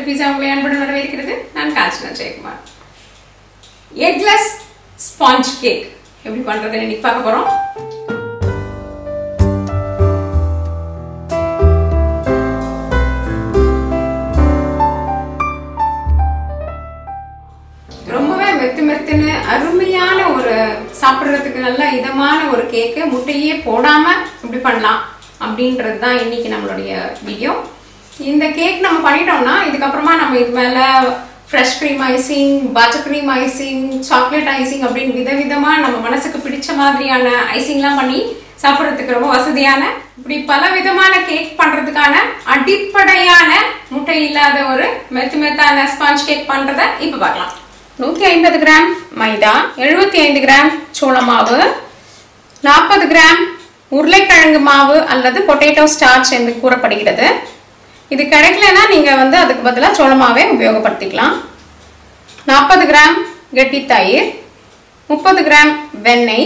பீஸா உங்களை அன்புடன் வரவேற்கிறது. நான் Kanchana Jayakumar. Eggless sponge cake எப்படி பண்றதுன்னு இன்னைக்கு பார்க்க போறோம். ரொம்பவே மெத்துன்னு அருமையான ஒரு சாப்பிட்றதுக்கு நல்ல இதமான ஒரு கேக்கு, முட்டையே போடாம எப்படி பண்ணலாம் அப்படின்றது தான் இன்னைக்கு நம்மளுடைய வீடியோ. இந்த கேக் நம்ம பண்ணிட்டோம்னா இதுக்கப்புறமா நம்ம இது மேல fresh cream icing, butter cream icing, chocolate icing அப்படின்னு விதவிதமா நம்ம மனசுக்கு பிடிச்ச மாதிரியான ஐசிங்லாம் பண்ணி சாப்பிட்றதுக்கு ரொம்ப வசதியான, இப்படி பல விதமான கேக் பண்றதுக்கான அடிப்படையான முட்டை இல்லாத ஒரு மெத்தான ஸ்பாஞ்ச் கேக் பண்றத இப்ப பார்க்கலாம். 150 கிராம் மைதா, 75 கிராம் சோள மாவு, 40 கிராம் உருளைக்கிழங்கு மாவு அல்லது பொட்டேட்டோ ஸ்டார்ச் என்று கூறப்படுகிறது. இது கிடைக்கலன்னா நீங்க அதுக்கு பதிலாக சோள மாவே உபயோகப்படுத்திக்கலாம். 40 கிராம் கெட்டி தயிர், 30 கிராம் வெண்ணெய்,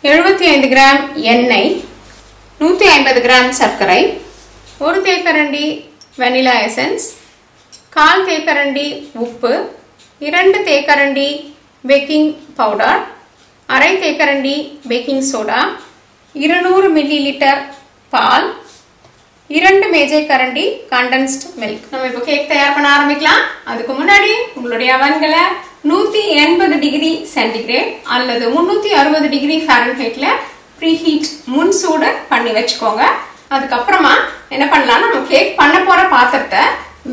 75 கிராம் எண்ணெய், 150 கிராம் சர்க்கரை, 1 தேக்கரண்டி வெனிலா எசன்ஸ், 1/4 தேக்கரண்டி உப்பு, 2 தேக்கரண்டி பேக்கிங் பவுடர், 1/2 தேக்கரண்டி பேக்கிங் சோடா, 200 மில்லிலிட்டர் பால், 2 மேஜை கரண்டி கண்டென்ஸ்ட் மில்க். நம்ம இப்போ கேக் தயார் பண்ண ஆரம்பிக்கலாம். அதுக்கு முன்னாடி உங்களுடைய அவன்களை 180 டிகிரி சென்டிகிரேட் அல்லது 360 டிகிரி ஃபாரன்ஹீட்ல ப்ரீஹீட் முன் சூடு பண்ணி வச்சுக்கோங்க. அதுக்கப்புறமா என்ன பண்ணலாம், நம்ம கேக் பண்ண போற பாத்திரத்தை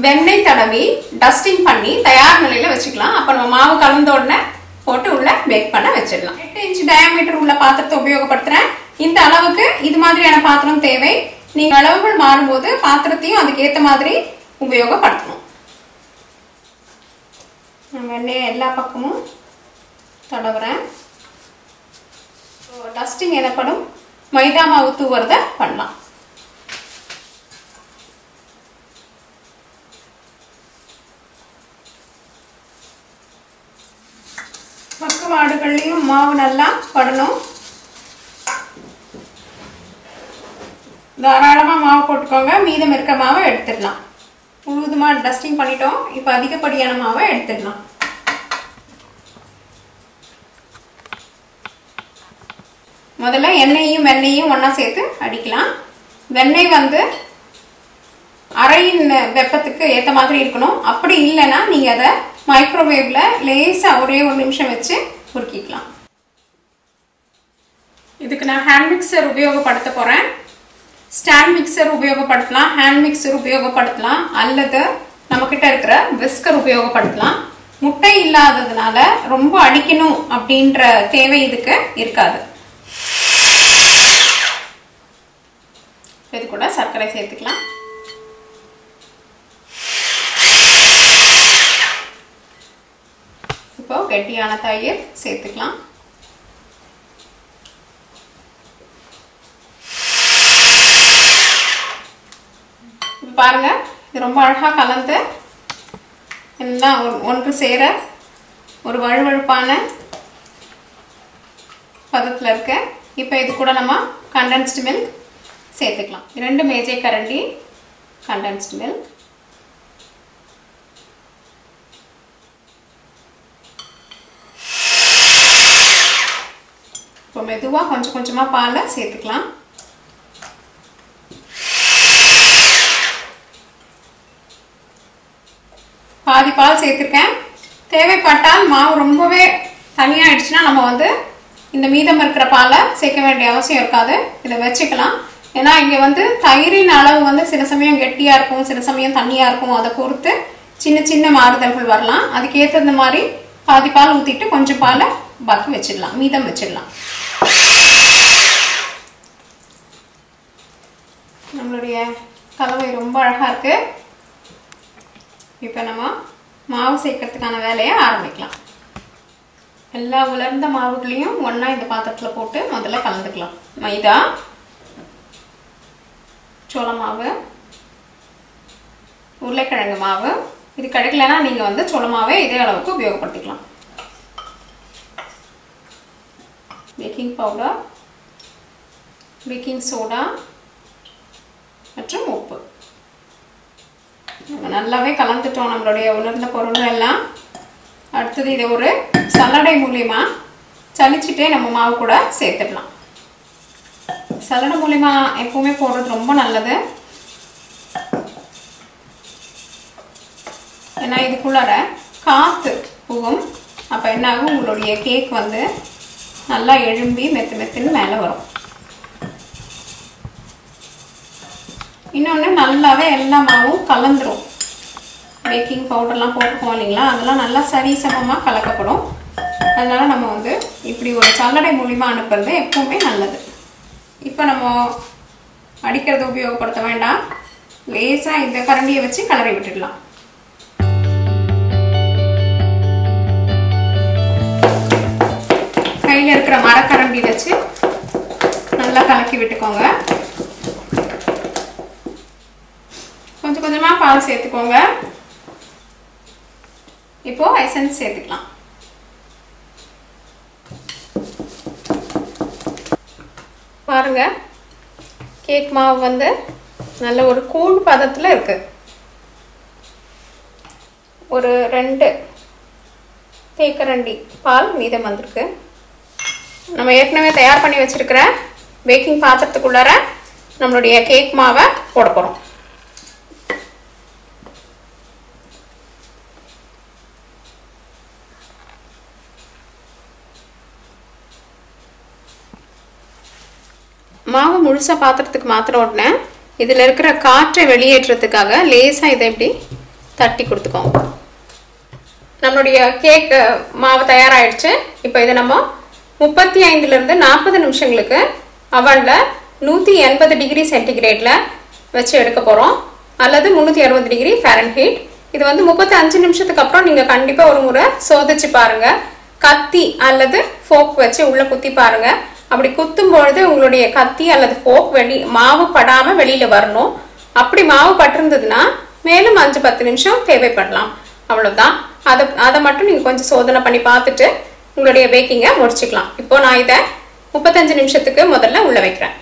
வெண்ணெய் தடவி டஸ்டிங் பண்ணி தயார் நிலையில வச்சுக்கலாம். அப்ப நம்ம மாவு கலந்த உடனே போட்டு உள்ள பேக் பண்ண வச்சிடலாம். 8 இன்ச் டயாமீட்டர் உள்ள பாத்திரத்தை உபயோகப்படுத்துறேன். இந்த அளவுக்கு இது மாதிரியான பாத்திரம் தேவை. நீங்க அளவுகள் மாறும்போது பாத்திரத்தையும் அதுக்கு ஏத்த மாதிரி உபயோகப்படுத்தணும். வெண்ணெய் எல்லா பக்கமும் தடவுறேன். டஸ்டிங் எனப்படும் மைதா மாவு தூவுறத பண்ணலாம். பக்கவாடுகள்லையும் மாவு நல்லா படணும். தாராளமா மாவு போட்டுக்கோங்க. மீதம் இருக்க மாவை எடுத்துடலாம். முழுவதுமா டஸ்டிங் பண்ணிட்டோம். இப்போ அதிகப்படியான மாவை எடுத்துடலாம். முதல்ல எண்ணெயையும் வெண்ணெயும் ஒன்னா சேர்த்து அடிக்கலாம். வெண்ணெய் அறையின் வெப்பத்துக்கு ஏற்ற மாதிரி இருக்கணும். அப்படி இல்லைன்னா நீங்க அதை மைக்ரோவேவ்ல லேசா ஒரே 1 நிமிஷம் வச்சு உருக்கிக்கலாம். இதுக்கு நான் ஹேண்ட் மிக்சர் உபயோகப்படுத்த போறேன். ஸ்டாண்ட் மிக்சர் உபயோகப்படுத்தலாம், ஹேண்ட் மிக்சர் உபயோகப்படுத்தலாம், அல்லது நம்ம கிட்ட இருக்கிற விஸ்கர் உபயோகப்படுத்தலாம். முட்டை இல்லாததுனால ரொம்ப அடிக்கணும் அப்படின்ற தேவை இதுக்கு இருக்காது. இது கூட சர்க்கரை சேர்த்துக்கலாம். இப்போ கெட்டியான தயிர் சேர்த்துக்கலாம். பாருங்க, இது ரொம்ப அழகா கலந்து எல்லாம் ஒன்று சேர ஒரு வழுவழுப்பான பதத்துல இருக்கு. இப்போ இது கூட நம்ம கண்டென்ஸ்டு மில்க் சேர்த்துக்கலாம். 2 மேஜை கரண்டி கண்டென்ஸ்டு மில்க், இப்போ மெதுவா கொஞ்சம் கொஞ்சமா பாலை சேர்த்துக்கலாம். பாதி பால் சேர்த்துருக்கேன். தேவைப்பட்டால் மாவு ரொம்பவே தனியாயிடுச்சுன்னா நம்ம இந்த மீதம் இருக்கிற பாலை சேர்க்க வேண்டிய அவசியம் இருக்காது. இதை வச்சுக்கலாம். ஏன்னா இங்க தயிரின் அளவு சில சமயம் கெட்டியா இருக்கும், சில சமயம் தண்ணியா இருக்கும். அதை பொறுத்து சின்ன சின்ன மாறுதல்கள் வரலாம். அதுக்கு ஏற்ற மாதிரி பாதி பால் ஊத்திட்டு கொஞ்சம் பாலை பாக்கி வச்சிடலாம், மீதம் வச்சிடலாம். நம்மளுடைய கலவை ரொம்ப அழகா இருக்கு. இப்போ நம்ம மாவு சேர்க்கறதுக்கான வேலையை ஆரம்பிக்கலாம். எல்லா உலர்ந்த மாவுகளையும் ஒண்ணா இந்த பாத்திரத்துல போட்டு முதல்ல கலந்துக்கலாம். மைதா, சோள மாவு, உருளைக்கிழங்கு மாவு. இது கிடைக்கலன்னா நீங்க சோள மாவை இதே அளவுக்கு உபயோகப்படுத்திக்கலாம். பேக்கிங் பவுடர், பேக்கிங் சோடா மற்றும் உப்பு. நல்லாவே கலந்துட்டோம் நம்மளுடைய உலர்ந்த பொருள் எல்லாம். அடுத்தது இதை ஒரு சல்லடை மூலியமா சலிச்சுட்டே நம்ம மாவு கூட சேர்த்துடலாம். சல்லடை மூலியமா எப்பவுமே போடுறது ரொம்ப நல்லது. ஏன்னா இதுக்குள்ளார காற்று புகும். அப்போ என்ன ஆகும், உங்களுடைய கேக் வந்து நல்லா எழும்பி மெத்துன்னு மேலே வரும். இன்னொன்று நல்லாவே எல்லா மாவும் கலந்துரும். பேக்கிங் பவுடர்லாம் போட்டுப்போம் இல்லைங்களா, அதெல்லாம் நல்லா சரிசமமாக கலக்கப்படும். அதனால் நம்ம வந்து இப்படி ஒரு சல்லடை மூலிமா அனுப்புறது எப்பவுமே நல்லது. இப்போ நம்ம அடிக்கிறத உபயோகப்படுத்த வேண்டாம். லேசாக இந்த கரண்டியை வச்சு கலரி விட்டுடலாம். கையில் இருக்கிற மரக்கரண்டி வச்சு நல்லா கலக்கி விட்டுக்கோங்க. கொஞ்சம் கொஞ்சமாக பால் சேர்த்துக்கோங்க. இப்போ எசன்ஸ் சேர்த்துக்கலாம். பாருங்க, கேக் மாவு வந்து நல்ல ஒரு கூழ் பதத்தில் இருக்கு. ஒரு 2 தேக்கரண்டி பால் மீதம் வந்திருக்கு. நம்ம ஏற்கனவே தயார் பண்ணி வச்சிருக்கிற பேக்கிங் பாத்திரத்துக்குள்ளார நம்மளுடைய கேக் மாவை போட போகிறோம். மாவு முழுசாக பாத்திரத்துக்கு மாத்திர உடனே இதில் இருக்கிற காற்றை வெளியேற்றத்துக்காக லேசாக இதை இப்படி தட்டி கொடுத்துக்கோங்க. நம்மளுடைய கேக் மாவு தயாராகிடுச்சு. இப்போ இதை நம்ம 35லேருந்து 40 நிமிஷங்களுக்கு அவனில் 180 டிகிரி சென்டிகிரேடில் வச்சு எடுக்க போகிறோம், அல்லது 360 டிகிரி ஃபாரன்ஹீட். இது வந்து 35 நிமிஷத்துக்கு அப்புறம் நீங்கள் கண்டிப்பாக ஒரு முறை சோதிச்சு பாருங்கள். கத்தி அல்லது ஃபோக் வச்சு உள்ளே குத்தி பாருங்கள். அப்படி குத்தும் பொழுது உங்களுடைய கத்தி அல்லது ஃபோக் மாவு படாமல் வெளியில் வரணும். அப்படி மாவு பட்டிருந்ததுன்னா மேலும் 5-10 நிமிஷம் தேவைப்படலாம். அவ்வளோதான். அதை மட்டும் நீங்கள் கொஞ்சம் சோதனை பண்ணி பார்த்துட்டு உங்களுடைய பேக்கிங்கை முடிச்சுக்கலாம். இப்போ நான் இதை 35 நிமிஷத்துக்கு முதல்ல உள்ள வைக்கிறேன்.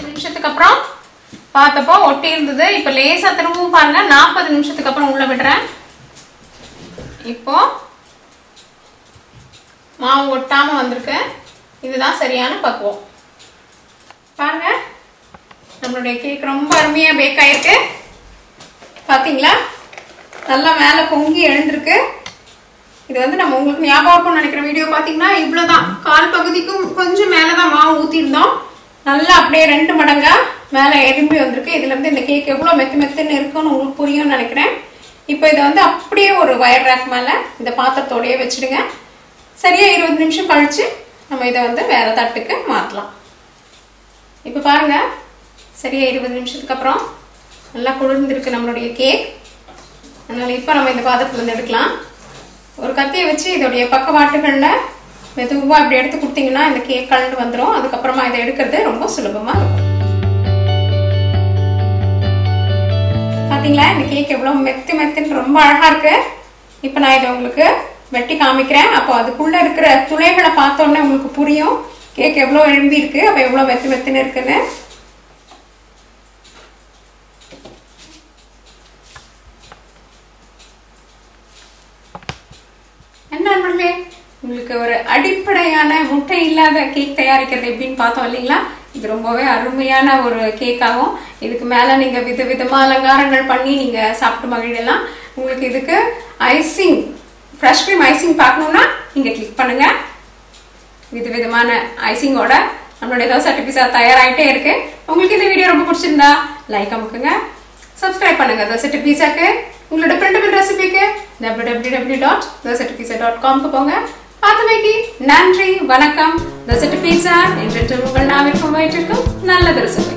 நிமிஷத்துக்கு அப்புறம் பார்த்தப்போ ஒட்டி இருந்தது. இப்போ லேசா திரும்பவும் பாருங்க, 40 நிமிஷத்துக்கு அப்புறம் உள்ள விடுறேன். இப்போ மாவு ஒட்டாம வந்திருக்கு. இதுதான் சரியான பக்குவம். பாருங்க, நம்மளுடைய கேக் ரொம்ப அருமையா பேக் ஆயிருக்கு. பாத்தீங்களா, நல்லா மேல பொங்கி எழுந்திருக்கு. இது வந்து நம்ம உங்களுக்கு ஞாபகம் இருக்கும்னு நினைக்கிற வீடியோ பாத்தீங்கன்னா இவ்வளவுதான். கால் பகுதிக்கும் கொஞ்சம் மேலதான் மாவு ஊத்திருந்தோம். நல்லா அப்படியே 2 மடங்கா மேலே எலும்பி வந்திருக்கு. இதுல இருந்து இந்த கேக் எவ்வளவு மெத்துன்னு இருக்குன்னு உங்களுக்கு புரியும்னு நினைக்கிறேன். இப்போ இதை வந்து அப்படியே ஒரு வயர் ரேக் மேல இந்த பாத்திரத்தோடயே வச்சிடுங்க. சரியா 20 நிமிஷம் கழிச்சு நம்ம இதை வந்து வேற தட்டுக்கு மாற்றலாம். இப்போ பாருங்க, சரியா 20 நிமிஷத்துக்கு அப்புறம் நல்லா குளிர்ந்திருக்கு நம்மளுடைய கேக். அதனால இப்போ நம்ம இந்த பாத்திரத்துல இருந்து எடுக்கலாம். ஒரு கத்தியை வச்சு இதோடைய பக்கவாட்டுகள்ல மெதுவாக இப்படி எடுத்து கொடுத்தீங்கன்னா இந்த கேக் கலந்து வந்துடும். அதுக்கப்புறமா இதை எடுக்கிறது ரொம்ப சுலபமா இருக்கும். பாத்தீங்களா, இந்த கேக் எவ்வளவு மெத்துன்னு ரொம்ப அழகா இருக்கு. இப்போ நான் இதை உங்களுக்கு வெட்டி காமிக்கிறேன். அப்போ அதுக்குள்ள இருக்கிற துளைகளை பார்த்தோன்னே உங்களுக்கு புரியும் கேக் எவ்வளவு எழும்பி இருக்கு, அப்போ எவ்வளவு மெத்துன்னு இருக்குன்னு. என்ன நண்பர்களே, உங்களுக்கு ஒரு அடிப்படையான முட்டை இல்லாத கேக் தயாரிக்கிறது எப்படின்னு பார்த்தோம் இல்லைங்களா? இது ரொம்பவே அருமையான ஒரு கேக் ஆகும். இதுக்கு மேல நீங்க விதவிதமா அலங்காரங்கள் பண்ணி நீங்க சாப்பிட்டு மகிழலாம். உங்களுக்கு இதுக்கு ஐசிங், ஃப்ரெஷ் கிரீம் ஐசிங் பார்க்கணும்னா நீங்க கிளிக் பண்ணுங்க. விதவிதமான ஐசிங்கோட நம்மளுடைய தோசை பீஸா தயாராகிட்டே இருக்கு. உங்களுக்கு இந்த வீடியோ ரொம்ப பிடிச்சிருந்தா லைக் அமுக்குங்க, சப்ஸ்கிரைப் பண்ணுங்க தோசை பீஸாக்கு. உங்களோட பிரிண்டபிள் ரெசிபிக்கு www.dosetpizza.com போங்க. பார்த்தமைக்கு நன்றி, வணக்கம். தோசை பீஸா என்று உங்கள் நாவிற்கும் வயிற்றிற்கும் நல்ல ரெசிபி.